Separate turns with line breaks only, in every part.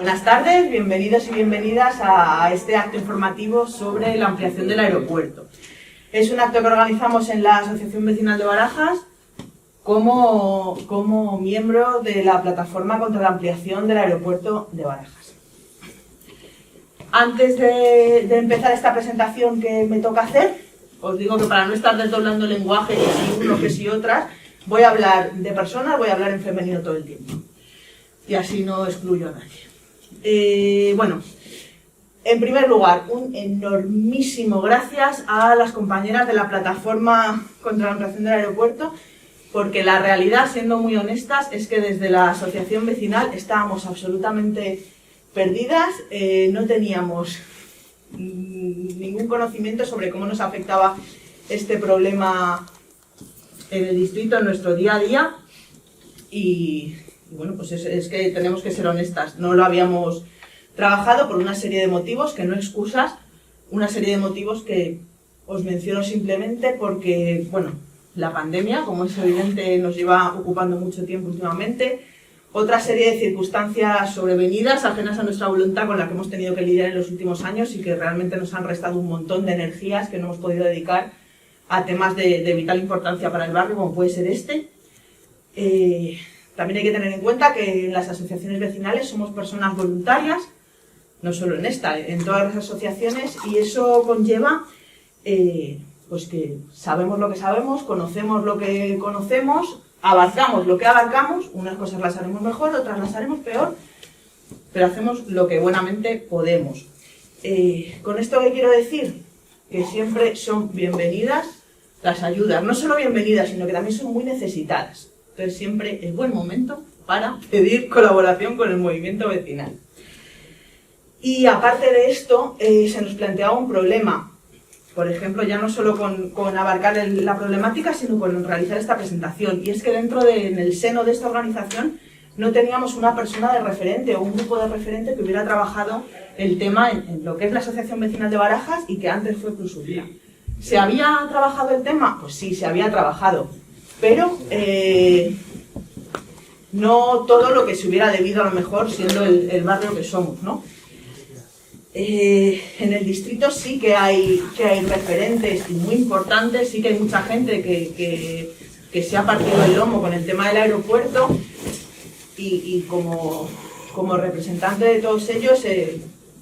Buenas tardes, bienvenidos y bienvenidas a este acto informativo sobre la ampliación del aeropuerto. Es un acto que organizamos en la Asociación Vecinal de Barajas como miembro de la plataforma contra la ampliación del aeropuerto de Barajas. Antes de empezar esta presentación que me toca hacer, os digo que para no estar desdoblando el lenguaje, que si uno, que si otras, voy a hablar de personas, voy a hablar en femenino todo el tiempo. Y así no excluyo a nadie. Bueno, en primer lugar, un enormísimo gracias a las compañeras de la plataforma contra la ampliación del aeropuerto, porque la realidad, siendo muy honestas, es que desde la asociación vecinal estábamos absolutamente perdidas, no teníamos ningún conocimiento sobre cómo nos afectaba este problema en el distrito, en nuestro día a día, y bueno, pues es que tenemos que ser honestas, no lo habíamos trabajado por una serie de motivos, que no excusas, una serie de motivos que os menciono simplemente porque, bueno, la pandemia, como es evidente, nos lleva ocupando mucho tiempo últimamente, otra serie de circunstancias sobrevenidas, ajenas a nuestra voluntad, con la que hemos tenido que lidiar en los últimos años y que realmente nos han restado un montón de energías que no hemos podido dedicar a temas de vital importancia para el barrio, como puede ser este. También hay que tener en cuenta que en las asociaciones vecinales somos personas voluntarias, no solo en esta, en todas las asociaciones, y eso conlleva pues que sabemos lo que sabemos, conocemos lo que conocemos, abarcamos lo que abarcamos, unas cosas las haremos mejor, otras las haremos peor, pero hacemos lo que buenamente podemos. ¿Con esto qué quiero decir? Que siempre son bienvenidas las ayudas, no solo bienvenidas, sino que también son muy necesitadas. Entonces siempre es buen momento para pedir colaboración con el movimiento vecinal. Y aparte de esto, se nos planteaba un problema. Por ejemplo, ya no solo con abarcar la problemática, sino con realizar esta presentación. Y es que en el seno de esta organización no teníamos una persona de referente o un grupo de referente que hubiera trabajado el tema en lo que es la Asociación Vecinal de Barajas y que antes fue Plusubia. ¿Se había trabajado el tema? Pues sí, se había trabajado. Pero no todo lo que se hubiera debido, a lo mejor, siendo el barrio que somos, ¿no? En el distrito sí que hay referentes y muy importantes, sí que hay mucha gente que se ha partido el lomo con el tema del aeropuerto y como representante de todos ellos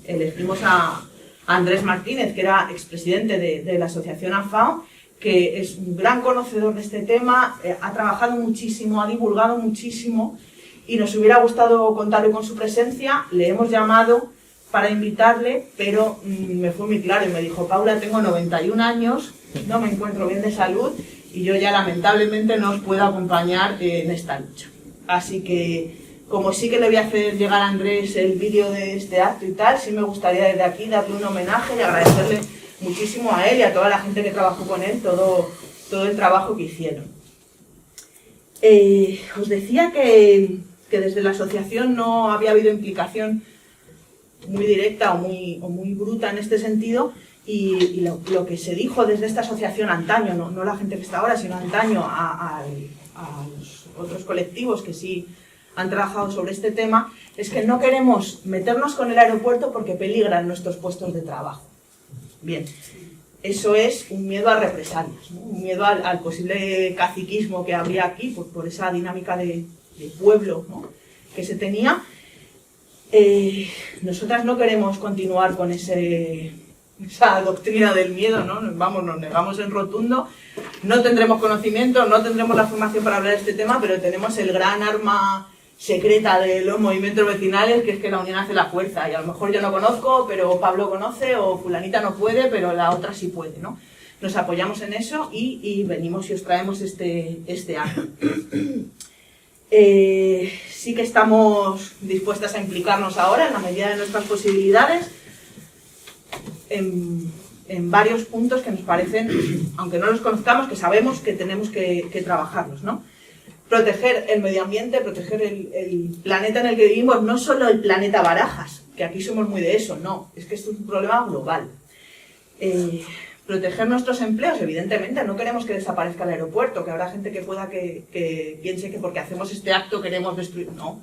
elegimos a Andrés Martínez, que era expresidente de la asociación AFAO, que es un gran conocedor de este tema, ha trabajado muchísimo, ha divulgado muchísimo y nos hubiera gustado contar con su presencia. Le hemos llamado para invitarle, pero me fue muy claro y me dijo: Paula, tengo 91 años, no me encuentro bien de salud y yo ya lamentablemente no os puedo acompañar en esta lucha. Así que, como sí que le voy a hacer llegar a Andrés el vídeo de este acto y tal, sí me gustaría desde aquí darle un homenaje y agradecerle muchísimo a él y a toda la gente que trabajó con él todo el trabajo que hicieron. Os decía que desde la asociación no había habido implicación muy directa o muy bruta en este sentido, y lo que se dijo desde esta asociación antaño, no la gente que está ahora, sino antaño a los otros colectivos que sí han trabajado sobre este tema, es que no queremos meternos con el aeropuerto porque peligran nuestros puestos de trabajo. Bien, eso es un miedo a represalias, ¿no? Un miedo al posible caciquismo que habría aquí por esa dinámica de pueblo, ¿no?, que se tenía. Nosotras no queremos continuar con esa doctrina del miedo, ¿no? Nos negamos en rotundo, no tendremos conocimiento, no tendremos la formación para hablar de este tema, pero tenemos el gran arma secreta de los movimientos vecinales, que es que la unión hace la fuerza, y a lo mejor yo no conozco, pero Pablo conoce, o fulanita no puede, pero la otra sí puede, ¿no? Nos apoyamos en eso y venimos y os traemos este acto. Sí que estamos dispuestas a implicarnos ahora, en la medida de nuestras posibilidades, en varios puntos que nos parecen, aunque no los conozcamos, que sabemos que tenemos que trabajarlos, ¿no? Proteger el medio ambiente, proteger el planeta en el que vivimos, no solo el planeta Barajas, que aquí somos muy de eso, no, es que esto es un problema global. Proteger nuestros empleos, evidentemente, no queremos que desaparezca el aeropuerto, que habrá gente que pueda que piense que porque hacemos este acto queremos destruir, no.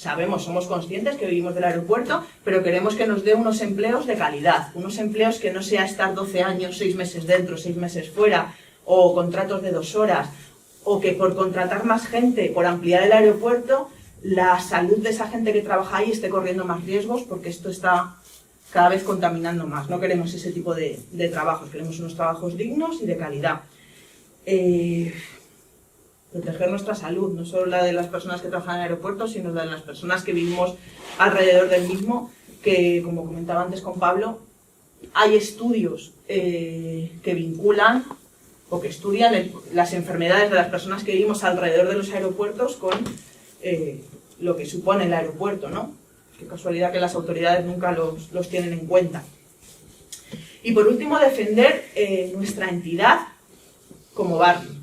sabemos, somos conscientes que vivimos del aeropuerto, pero queremos que nos dé unos empleos de calidad, unos empleos que no sea estar 12 años, 6 meses dentro, 6 meses fuera, o contratos de 2 horas, o que por contratar más gente, por ampliar el aeropuerto, la salud de esa gente que trabaja ahí esté corriendo más riesgos, porque esto está cada vez contaminando más. No queremos ese tipo de trabajos, queremos unos trabajos dignos y de calidad. Proteger nuestra salud, no solo la de las personas que trabajan en aeropuertos, sino la de las personas que vivimos alrededor del mismo, que, como comentaba antes con Pablo, hay estudios que vinculan o que estudian las enfermedades de las personas que vivimos alrededor de los aeropuertos con lo que supone el aeropuerto, ¿no? Qué casualidad que las autoridades nunca los tienen en cuenta. Y por último, defender nuestra entidad como barrio.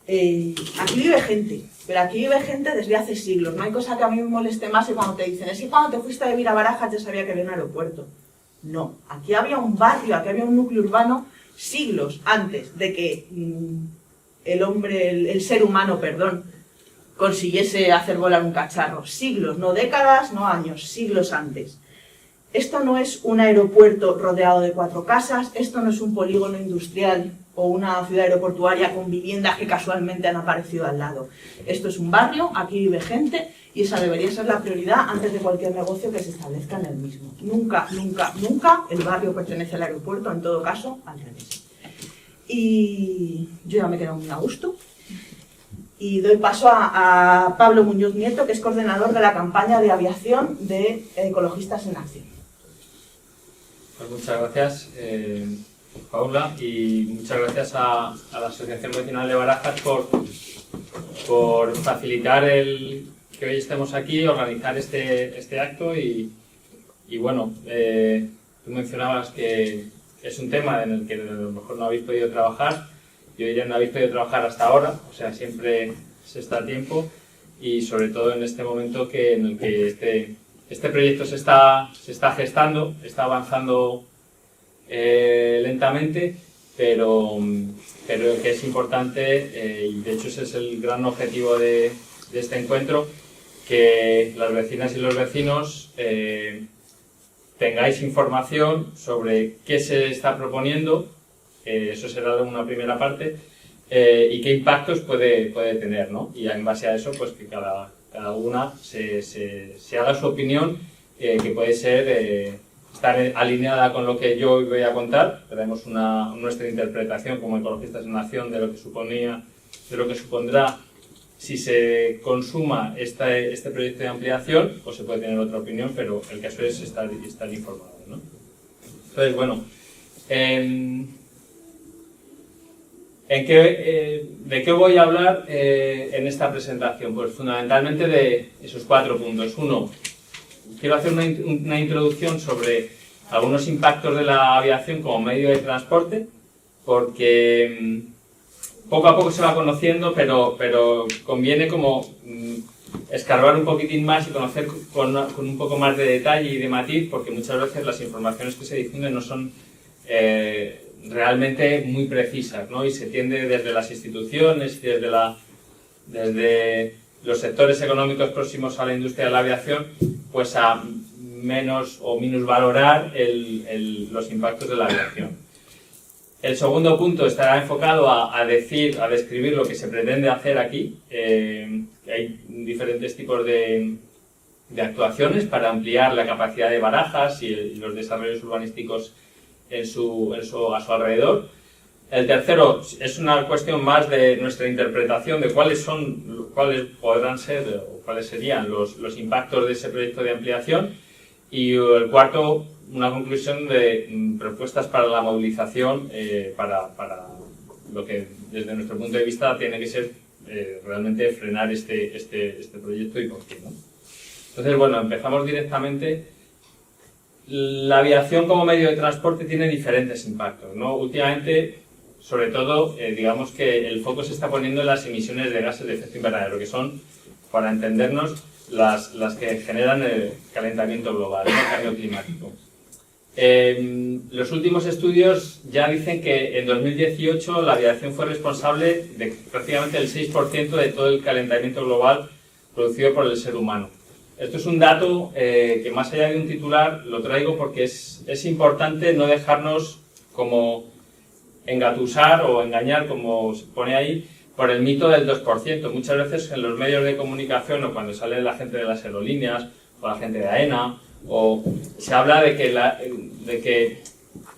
Aquí vive gente, pero aquí vive gente desde hace siglos. No hay cosa que a mí me moleste más que cuando te dicen, es que cuando te fuiste a vivir a Barajas ya sabía que había un aeropuerto. No, aquí había un barrio, aquí había un núcleo urbano siglos antes de que el ser humano, consiguiese hacer volar un cacharro. Siglos, no décadas, no años, siglos antes. Esto no es un aeropuerto rodeado de 4 casas, esto no es un polígono industrial o una ciudad aeroportuaria con viviendas que casualmente han aparecido al lado. Esto es un barrio, aquí vive gente y esa debería ser la prioridad antes de cualquier negocio que se establezca en el mismo. Nunca, nunca, nunca el barrio pertenece al aeropuerto, en todo caso, al revés. Y yo ya me he quedado muy a gusto. Y doy paso a Pablo Muñoz Nieto, que es coordinador de la campaña de aviación de Ecologistas en Acción.
Pues muchas gracias, Paula, y muchas gracias a la Asociación Vecinal de Barajas por facilitar que hoy estemos aquí, organizar este acto y bueno, tú mencionabas que es un tema en el que a lo mejor no habéis podido trabajar. Yo diría no habéis podido trabajar hasta ahora, o sea, siempre se está a tiempo y sobre todo en este momento en el que este proyecto se está gestando, está avanzando lentamente, pero que es importante y de hecho ese es el gran objetivo de este encuentro, que las vecinas y los vecinos tengáis información sobre qué se está proponiendo. Eso será una primera parte, y qué impactos puede tener, ¿no? Y en base a eso, pues que cada una se haga su opinión, que puede ser estar alineada con lo que yo hoy voy a contar. Tenemos nuestra interpretación como Ecologistas en Acción de lo que supondrá si se consuma este proyecto de ampliación, o se puede tener otra opinión, pero el caso es estar informado, ¿no? Entonces, bueno, ¿de qué voy a hablar en esta presentación? Pues fundamentalmente de esos 4 puntos. Uno, quiero hacer una introducción sobre algunos impactos de la aviación como medio de transporte, porque poco a poco se va conociendo, pero conviene como escarbar un poquitín más y conocer con un poco más de detalle y de matiz, porque muchas veces las informaciones que se difunden no son realmente muy precisas, ¿no? Y se tiende desde las instituciones y desde los sectores económicos próximos a la industria de la aviación, pues a minusvalorar los impactos de la aviación. El segundo punto estará enfocado a describir lo que se pretende hacer aquí. Hay diferentes tipos de actuaciones para ampliar la capacidad de Barajas y los desarrollos urbanísticos a su alrededor. El tercero es una cuestión más de nuestra interpretación de cuáles podrán ser o cuáles serían los impactos de ese proyecto de ampliación. Y el cuarto, una conclusión de propuestas para la movilización, para lo que desde nuestro punto de vista tiene que ser realmente frenar este proyecto y por qué, ¿no? Entonces, bueno, empezamos directamente. La aviación como medio de transporte tiene diferentes impactos, ¿no? Últimamente, sobre todo, digamos que el foco se está poniendo en las emisiones de gases de efecto invernadero, que son, para entendernos, las que generan el calentamiento global, el cambio climático. Los últimos estudios ya dicen que en 2018 la aviación fue responsable de prácticamente el 6% de todo el calentamiento global producido por el ser humano. Esto es un dato que más allá de un titular lo traigo porque es importante no dejarnos como engatusar o engañar, como se pone ahí, por el mito del 2%. Muchas veces en los medios de comunicación o cuando sale la gente de las aerolíneas o la gente de AENA, o se habla de que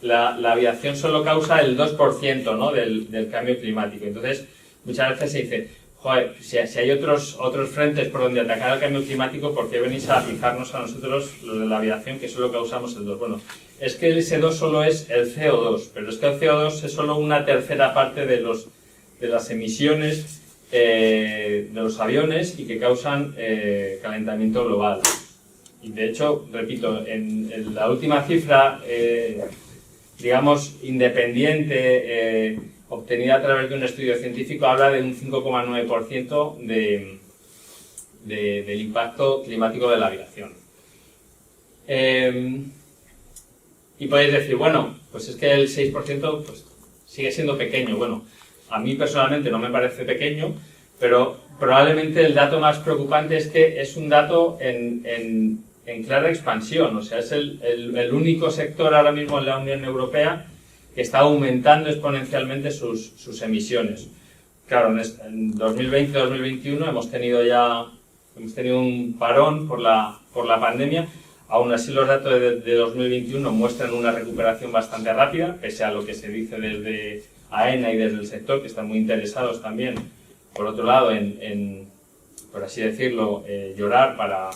la aviación solo causa el 2%, ¿no? del cambio climático. Entonces, muchas veces se dice, joder, si hay otros frentes por donde atacar al cambio climático, ¿por qué venís a fijarnos a nosotros, los de la aviación, que solo causamos el 2%? Bueno, es que ese 2 solo es el CO2, pero es que el CO2 es solo una tercera parte de las emisiones de los aviones y que causan calentamiento global. Y de hecho, repito, en la última cifra, digamos, independiente, obtenida a través de un estudio científico, habla de un 5,9% del impacto climático de la aviación. Y podéis decir, bueno, pues es que el 6% pues, sigue siendo pequeño. Bueno, a mí personalmente no me parece pequeño, pero probablemente el dato más preocupante es que es un dato en clara expansión. O sea, es el único sector ahora mismo en la Unión Europea que está aumentando exponencialmente sus emisiones. Claro, en 2020-2021 hemos tenido un parón por la pandemia. Aún así, los datos de 2021 muestran una recuperación bastante rápida, pese a lo que se dice desde AENA y desde el sector, que están muy interesados también, por otro lado, en por así decirlo, llorar para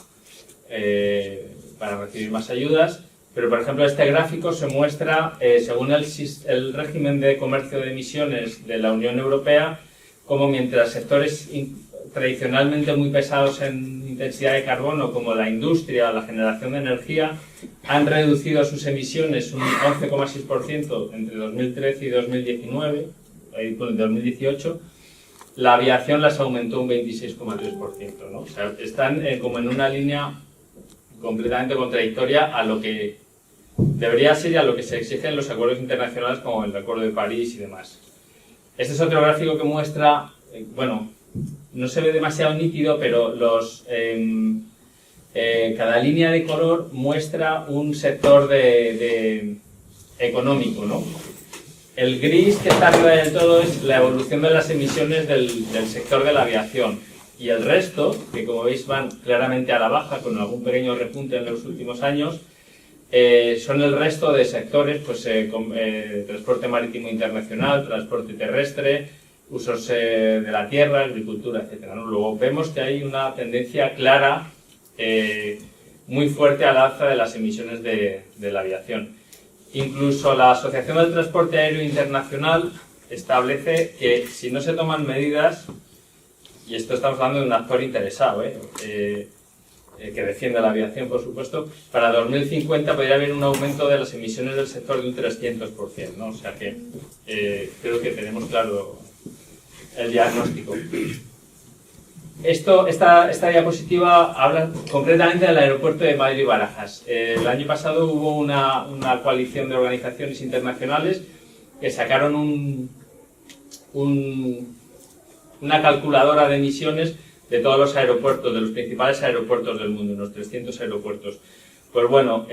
recibir más ayudas. Pero, por ejemplo, este gráfico se muestra, según el régimen de comercio de emisiones de la Unión Europea, como mientras sectores tradicionalmente muy pesados en intensidad de carbono, como la industria o la generación de energía, han reducido sus emisiones un 11,6% entre 2013 y 2018, la aviación las aumentó un 26,3%, ¿no? O sea, están como en una línea completamente contradictoria a lo que debería ser y a lo que se exige en los acuerdos internacionales como el Acuerdo de París y demás. Este es otro gráfico que muestra, bueno, no se ve demasiado nítido, pero cada línea de color muestra un sector económico, ¿no? El gris que está arriba del todo es la evolución de las emisiones del sector de la aviación. Y el resto, que como veis van claramente a la baja, con algún pequeño repunte en los últimos años, son el resto de sectores, pues transporte marítimo internacional, transporte terrestre, usos de la tierra, agricultura, etc., ¿no? Luego vemos que hay una tendencia clara, muy fuerte al alza de las emisiones de la aviación. Incluso la Asociación del Transporte Aéreo Internacional establece que si no se toman medidas, y esto estamos hablando de un actor interesado, que defiende la aviación, por supuesto, para 2050 podría haber un aumento de las emisiones del sector de un 300%, ¿no? O sea que creo que tenemos claro el diagnóstico. Esta diapositiva habla concretamente del aeropuerto de Madrid-Barajas. El año pasado hubo una coalición de organizaciones internacionales que sacaron una calculadora de emisiones de todos los aeropuertos, de los principales aeropuertos del mundo, unos 300 aeropuertos. Pues bueno,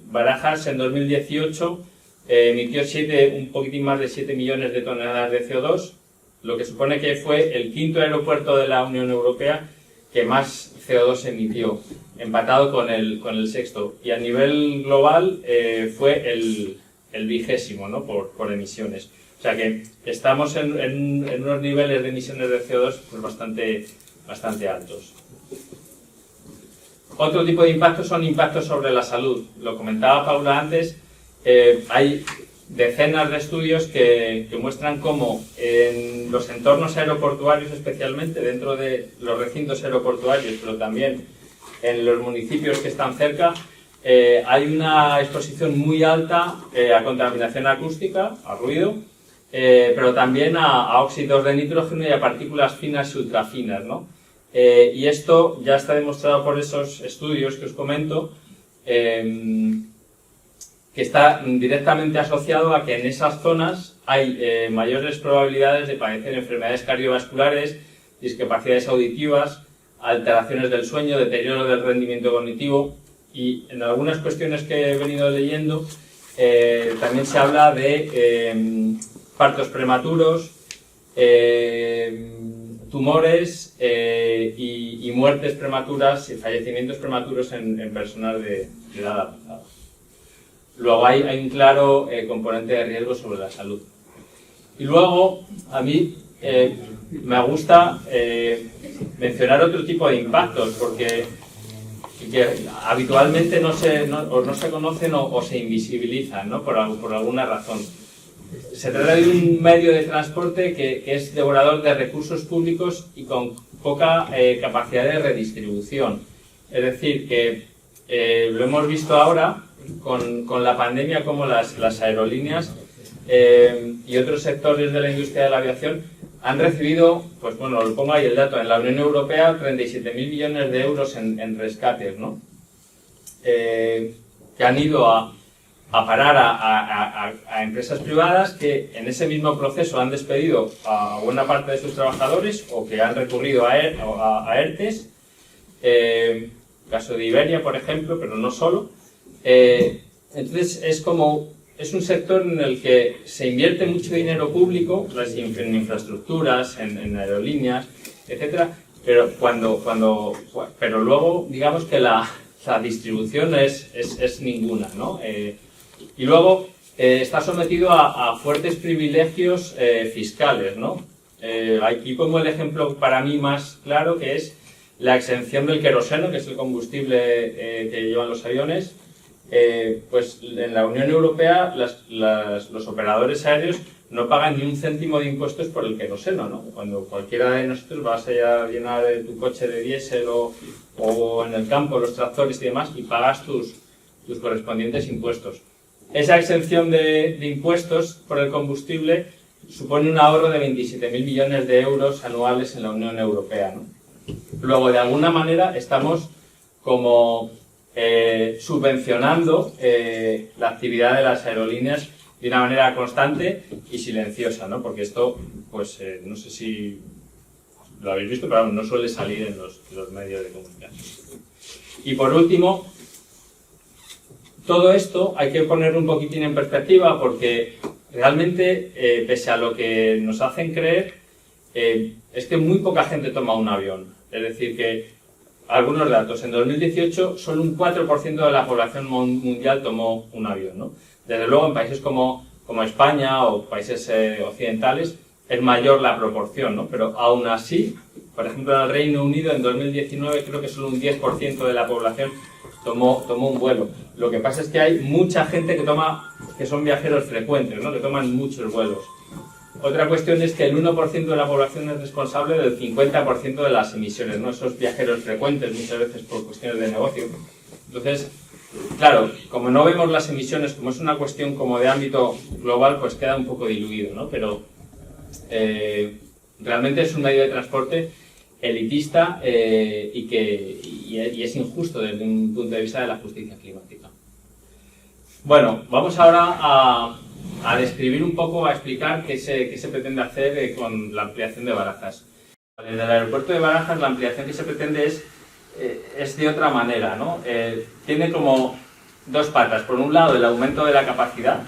Barajas en 2018 emitió un poquitín más de 7 millones de toneladas de CO2, lo que supone que fue el quinto aeropuerto de la Unión Europea que más CO2 emitió, empatado con el sexto. Y a nivel global fue el 20º, ¿no? por emisiones. O sea que estamos en unos niveles de emisiones de CO2 pues bastante altos. Otro tipo de impactos son impactos sobre la salud. Lo comentaba Paula antes, hay decenas de estudios que muestran cómo en los entornos aeroportuarios, especialmente dentro de los recintos aeroportuarios, pero también en los municipios que están cerca, hay una exposición muy alta a contaminación acústica, a ruido, pero también a óxidos de nitrógeno y a partículas finas y ultrafinas, ¿no? Y esto ya está demostrado por esos estudios que os comento, que está directamente asociado a que en esas zonas hay mayores probabilidades de padecer enfermedades cardiovasculares, discapacidades auditivas, alteraciones del sueño, deterioro del rendimiento cognitivo, y en algunas cuestiones que he venido leyendo también se habla de partos prematuros, tumores y muertes prematuras y fallecimientos prematuros en personas de edad avanzada. Luego hay un claro componente de riesgo sobre la salud. Y luego, a mí me gusta mencionar otro tipo de impactos, porque que habitualmente no se conocen o se invisibilizan, ¿no? por alguna razón. Se trata de un medio de transporte que es devorador de recursos públicos y con poca capacidad de redistribución. Es decir, que lo hemos visto ahora con la pandemia, como las aerolíneas y otros sectores de la industria de la aviación han recibido, pues bueno, lo pongo ahí el dato, en la Unión Europea 37.000 millones de euros en rescates, ¿no? Que han ido a parar a empresas privadas que en ese mismo proceso han despedido a buena parte de sus trabajadores o que han recurrido a ERTES, caso de Iberia, por ejemplo, pero no solo. Entonces es un sector en el que se invierte mucho dinero público en infraestructuras, en aerolíneas, etcétera, pero pero luego digamos que la distribución es ninguna, ¿no? Y luego está sometido a fuertes privilegios fiscales, ¿no? Aquí pongo el ejemplo para mí más claro, que es la exención del queroseno, que es el combustible que llevan los aviones. Pues en la Unión Europea los operadores aéreos no pagan ni un céntimo de impuestos por el queroseno, ¿no? Cuando cualquiera de nosotros vas a llenar tu coche de diésel o en el campo los tractores y demás, y pagas tus correspondientes impuestos. Esa exención de impuestos por el combustible supone un ahorro de 27.000 millones de euros anuales en la Unión Europea, ¿no? Luego, de alguna manera, estamos como subvencionando la actividad de las aerolíneas de una manera constante y silenciosa, ¿no? Porque esto, pues, no sé si lo habéis visto, pero no suele salir en los medios de comunicación. Y por último, todo esto hay que ponerlo un poquitín en perspectiva, porque realmente, pese a lo que nos hacen creer, es que muy poca gente toma un avión. Es decir, que algunos datos, en 2018 solo un 4% de la población mundial tomó un avión, ¿no? Desde luego en países como España o países occidentales es mayor la proporción, ¿no? Pero aún así, por ejemplo en el Reino Unido en 2019 creo que solo un 10% de la población tomó un vuelo. Lo que pasa es que hay mucha gente que son viajeros frecuentes, ¿no? Que toman muchos vuelos. Otra cuestión es que el 1% de la población es responsable del 50% de las emisiones, ¿no? Esos viajeros frecuentes, muchas veces por cuestiones de negocio. Entonces, claro, como no vemos las emisiones, como es una cuestión como de ámbito global, pues queda un poco diluido, ¿no? Pero realmente es un medio de transporte elitista y es injusto desde un punto de vista de la justicia climática. Bueno, vamos ahora a describir un poco, a explicar qué se pretende hacer con la ampliación de Barajas. Desde el aeropuerto de Barajas la ampliación que se pretende es de otra manera, ¿no? Tiene como dos patas. Por un lado, el aumento de la capacidad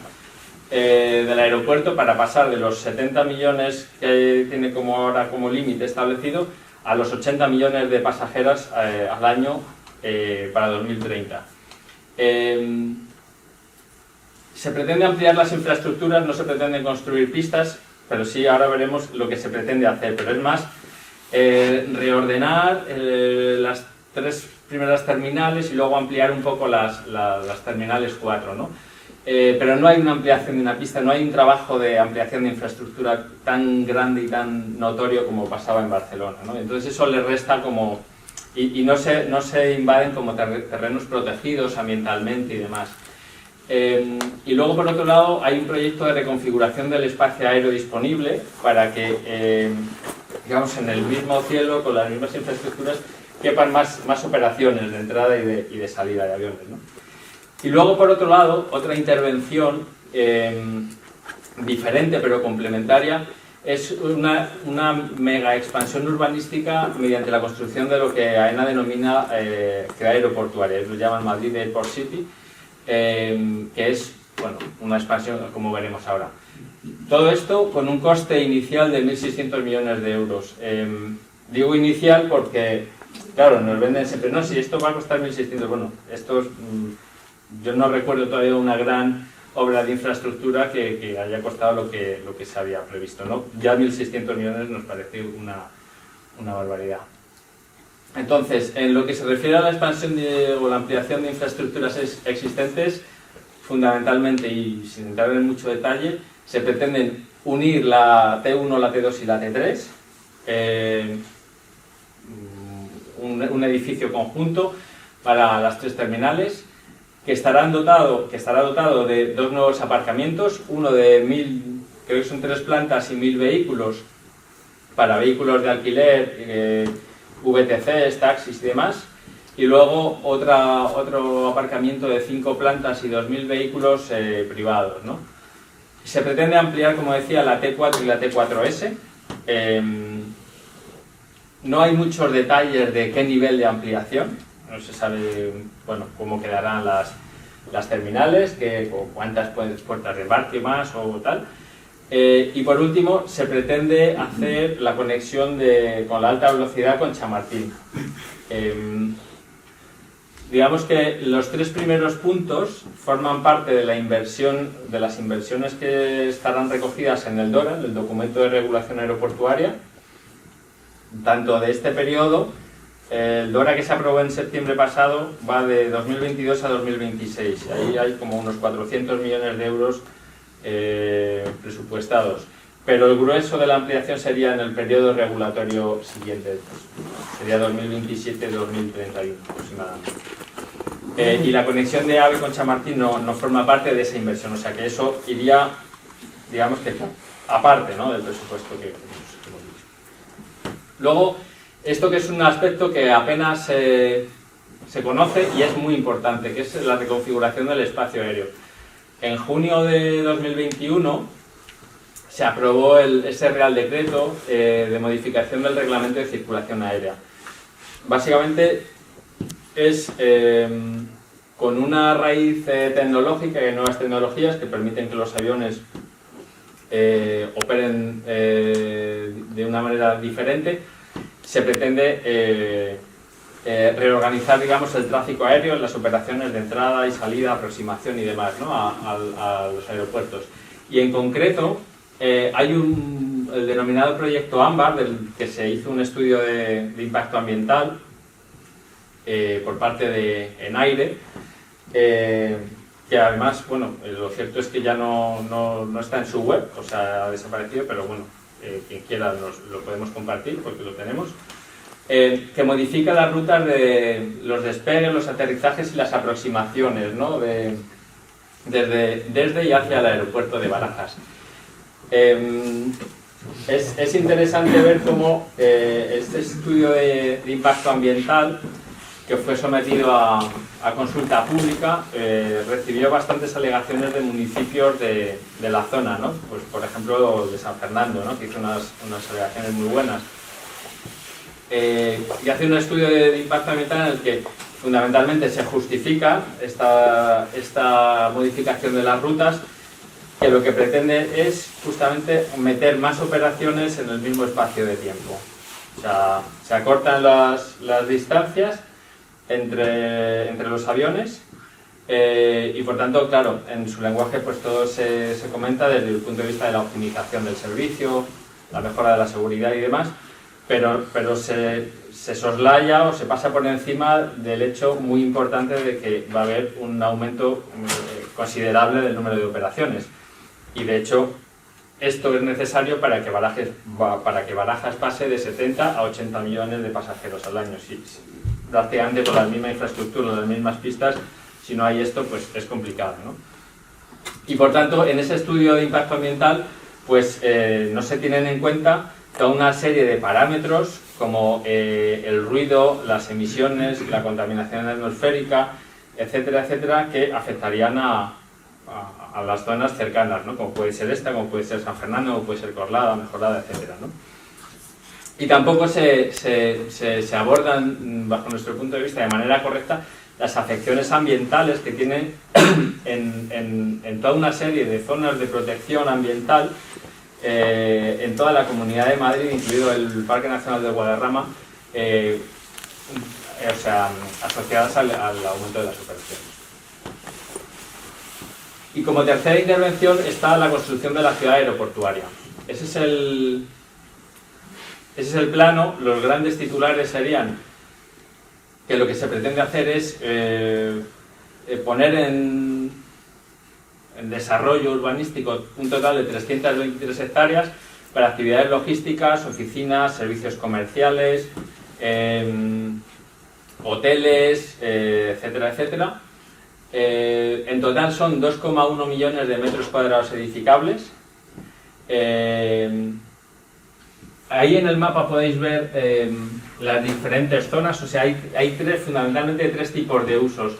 del aeropuerto para pasar de los 70 millones que tiene ahora como límite establecido a los 80 millones de pasajeros al año para 2030. Se pretende ampliar las infraestructuras, no se pretende construir pistas, pero sí ahora veremos lo que se pretende hacer. Pero es más reordenar las 3 primeras terminales y luego ampliar un poco las terminales 4, ¿no? Pero no hay una ampliación de una pista, no hay un trabajo de ampliación de infraestructura tan grande y tan notorio como pasaba en Barcelona, ¿no? Entonces eso le resta como... Y no se invaden como terrenos protegidos ambientalmente y demás. Y luego, por otro lado, hay un proyecto de reconfiguración del espacio aéreo disponible para que, digamos, en el mismo cielo, con las mismas infraestructuras, quepan más operaciones de entrada y de salida de aviones, ¿no? Y luego, por otro lado, otra intervención diferente pero complementaria es una mega expansión urbanística mediante la construcción de lo que AENA denomina ciudad aeroportuaria, lo llaman Madrid Airport City, que es, bueno, una expansión como veremos ahora. Todo esto con un coste inicial de 1.600 millones de euros. Digo inicial porque, claro, nos venden siempre, no, si esto va a costar 1.600, bueno, esto es, yo no recuerdo todavía una gran obra de infraestructura que haya costado lo que se había previsto, ¿no? Ya 1.600 millones nos parece una barbaridad. Entonces, en lo que se refiere a la expansión o la ampliación de infraestructuras existentes, fundamentalmente y sin entrar en mucho detalle, se pretenden unir la T1, la T2 y la T3, un edificio conjunto para las 3 terminales, que estará dotado de 2 nuevos aparcamientos, uno de 1.000, creo que son 3 plantas y 1.000 vehículos para vehículos de alquiler, VTCs, taxis y demás, y luego otro aparcamiento de 5 plantas y 2.000 vehículos privados, ¿no? Se pretende ampliar, como decía, la T4 y la T4S. No hay muchos detalles de qué nivel de ampliación, no se sabe, bueno, cómo quedarán las terminales, cuántas puertas de embarque más o tal. Y por último, se pretende hacer la conexión con la alta velocidad con Chamartín. Digamos que los 3 primeros puntos forman parte de la inversión, de las inversiones que estarán recogidas en el DORA, en el Documento de Regulación Aeroportuaria, tanto de este periodo. El DORA que se aprobó en septiembre pasado va de 2022 a 2026. Ahí hay como unos 400 millones de euros presupuestados. Pero el grueso de la ampliación sería en el periodo regulatorio siguiente, pues, sería 2027-2031 aproximadamente. Y la conexión de AVE con Chamartín no forma parte de esa inversión, o sea que eso iría, digamos que aparte, ¿no?, del presupuesto que hemos dicho. Luego, esto que es un aspecto que apenas se conoce y es muy importante, que es la reconfiguración del espacio aéreo. En junio de 2021 se aprobó ese Real Decreto de modificación del Reglamento de Circulación Aérea. Básicamente es con una raíz tecnológica y nuevas tecnologías que permiten que los aviones operen de una manera diferente. Se pretende reorganizar, digamos, el tráfico aéreo, las operaciones de entrada y salida, aproximación y demás, ¿no?, a los aeropuertos. Y en concreto hay el denominado proyecto AMBAR, del que se hizo un estudio de impacto ambiental por parte de ENAIRE, que además, bueno, lo cierto es que ya no está en su web, o sea, ha desaparecido, pero bueno, quien quiera lo podemos compartir porque lo tenemos, que modifica las rutas de los despegues, los aterrizajes y las aproximaciones, ¿no?, desde y hacia el aeropuerto de Barajas. Es interesante ver cómo este estudio de impacto ambiental, que fue sometido a consulta pública, recibió bastantes alegaciones de municipios de la zona, ¿no? Pues, por ejemplo, de San Fernando, ¿no?, que hizo unas alegaciones muy buenas. Y hace un estudio de impacto ambiental en el que fundamentalmente se justifica esta modificación de las rutas, que lo que pretende es justamente meter más operaciones en el mismo espacio de tiempo. O sea, se acortan las distancias entre los aviones y por tanto, claro, en su lenguaje pues todo se comenta desde el punto de vista de la optimización del servicio, la mejora de la seguridad y demás, pero se soslaya o se pasa por encima del hecho muy importante de que va a haber un aumento considerable del número de operaciones. Y de hecho, esto es necesario para que Barajas pase de 70 a 80 millones de pasajeros al año. Prácticamente con la misma infraestructura, las mismas pistas, si no hay esto, pues es complicado, ¿no? Y por tanto, en ese estudio de impacto ambiental, pues no se tienen en cuenta toda una serie de parámetros como el ruido, las emisiones, la contaminación atmosférica, etcétera, etcétera, que afectarían a a las zonas cercanas, ¿no? Como puede ser esta, como puede ser San Fernando, como puede ser Corlada, Mejorada, etcétera, ¿no? Y tampoco se abordan, bajo nuestro punto de vista, de manera correcta, las afecciones ambientales que tiene en toda una serie de zonas de protección ambiental en toda la Comunidad de Madrid, incluido el Parque Nacional del Guadarrama, o sea, asociadas al aumento de la superficie. Y como tercera intervención está la construcción de la ciudad aeroportuaria. Ese es el plano. Los grandes titulares serían que lo que se pretende hacer es poner en desarrollo urbanístico un total de 323 hectáreas para actividades logísticas, oficinas, servicios comerciales, hoteles, etcétera, etcétera. En total son 2,1 millones de metros cuadrados edificables. Ahí en el mapa podéis ver las diferentes zonas, o sea, hay fundamentalmente tres tipos de usos.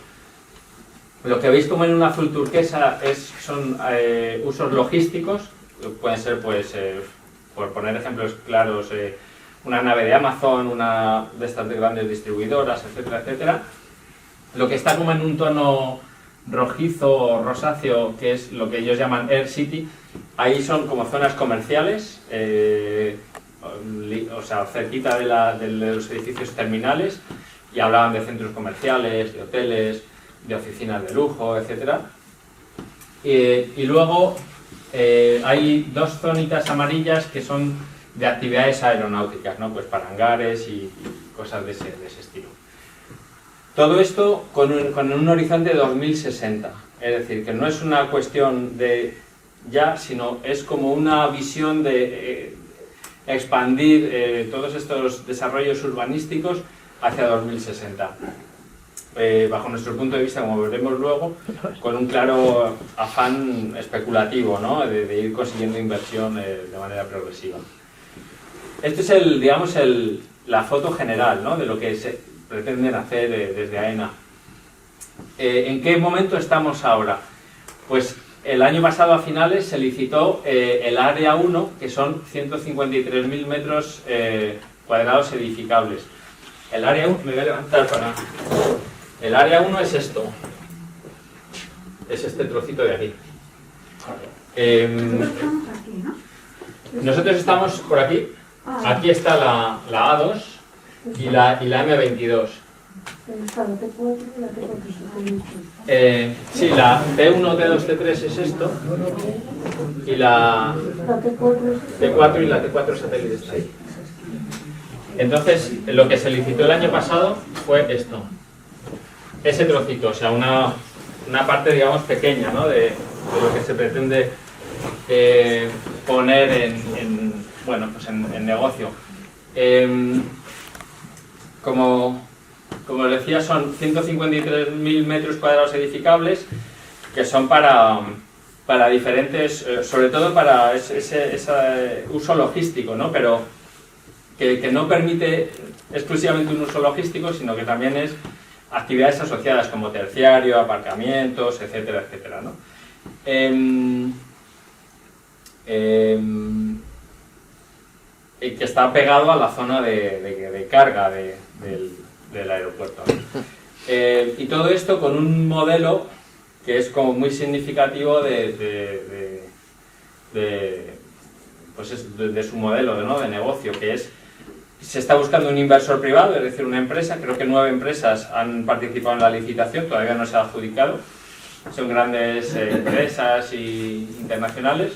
Lo que veis como en un azul turquesa son usos logísticos, pueden ser, pues, por poner ejemplos claros, una nave de Amazon, una de estas de grandes distribuidoras, etcétera, etcétera. Lo que está como en un tono rojizo o rosáceo, que es lo que ellos llaman Air City, ahí son como zonas comerciales, o sea, cerquita de los edificios terminales, y hablaban de centros comerciales, de hoteles, de oficinas de lujo, etcétera. Y luego hay dos zonitas amarillas que son de actividades aeronáuticas, ¿no? Pues para hangares y cosas de ese estilo. Todo esto con un horizonte de 2060, es decir, que no es una cuestión de ya, sino es como una visión de expandir todos estos desarrollos urbanísticos hacia 2060. Bajo nuestro punto de vista, como veremos luego, con un claro afán especulativo, ¿no? de ir consiguiendo inversión de manera progresiva. Este es digamos, la foto general, ¿no? De lo que se pretenden hacer desde AENA. ¿En qué momento estamos ahora? Pues el año pasado a finales se licitó el área 1, que son 153.000 metros cuadrados edificables. El área 1, me voy a levantar para... El área 1 es esto. Es este trocito de aquí. Nosotros estamos por aquí. Aquí está la A2 y la M22. Sí, la T1, T2, T3 es esto. Y la T4 y la T4 satélite está ahí. Entonces, lo que se licitó el año pasado fue esto. Ese trocito, o sea, una parte, digamos, pequeña, ¿no? de lo que se pretende poner en negocio. Como os decía, son 153.000 metros cuadrados edificables que son para diferentes, sobre todo para ese uso logístico, ¿no? Pero que no permite exclusivamente un uso logístico, sino que también es actividades asociadas como terciario, aparcamientos, etcétera, etcétera, ¿no? Que está pegado a la zona de carga del aeropuerto, ¿no? Y todo esto con un modelo que es como muy significativo de su modelo, ¿no? De negocio, que es: se está buscando un inversor privado, es decir, una empresa. Creo que 9 empresas han participado en la licitación, todavía no se ha adjudicado. Son grandes empresas internacionales.